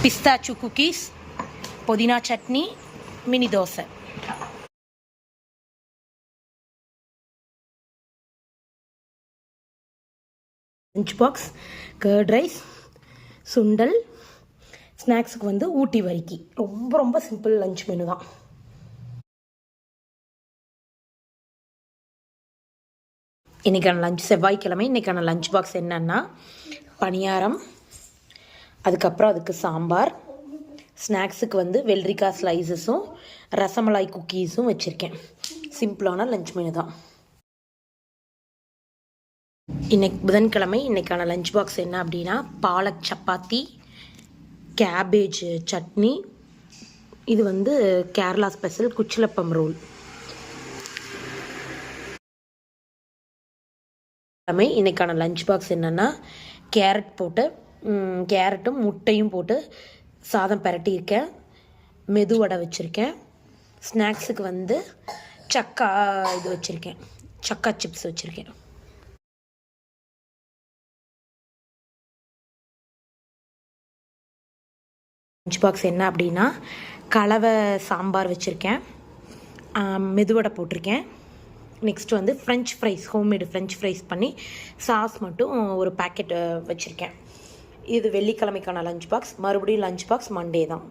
பிஸ்தாச்சு cookies, புதினா சட்னி, mini dosa. Lunch box, curd rice, சுண்டல். ஸ்நாக்ஸுக்கு வந்து ஊட்டி வரிக்கி. ரொம்ப ரொம்ப சிம்பிள் லஞ்ச் மெனு தான். இன்றைக்கான லஞ்ச் செவ்வாய்க்கிழமை. இன்றைக்கான லஞ்ச் பாக்ஸ் என்னென்னா பணியாரம், அதுக்கப்புறம் அதுக்கு சாம்பார். ஸ்நாக்ஸுக்கு வந்து வெள்ளரிக்காய் ஸ்லைசஸும் ரசமலாய் குக்கீஸும் வச்சுருக்கேன். சிம்பிளான லஞ்ச் மெனு தான். இன்னைக்கு புதன்கிழமை. இன்றைக்கான லஞ்ச் பாக்ஸ் என்ன அப்படின்னா பாலக் சப்பாத்தி, கேபேஜ் சட்னி. இது வந்து கேரளா ஸ்பெஷல் குச்சிலப்பம் ரோல். இன்றைக்கான லஞ்ச் பாக்ஸ் என்னென்னா கேரட் போட்டு, கேரட்டும் முட்டையும் போட்டு சாதம் பரட்டியிருக்கேன். மெதுவடை வச்சுருக்கேன். ஸ்நாக்ஸுக்கு வந்து சக்கா இது வச்சுருக்கேன், சக்கா சிப்ஸ் வச்சுருக்கேன். லஞ்ச் பாக்ஸ் என்ன அப்படின்னா கலவை சாம்பார் வச்சுருக்கேன், மெதுவடை போட்டிருக்கேன். நெக்ஸ்ட் வந்து French fries, homemade French fries பண்ணி சாஸ் மட்டும் ஒரு பேக்கெட் வச்சுருக்கேன். இது வெள்ளிக்கிழமைக்கான லஞ்ச் பாக்ஸ். மறுபடியும் லஞ்ச் பாக்ஸ் மண்டே தான்.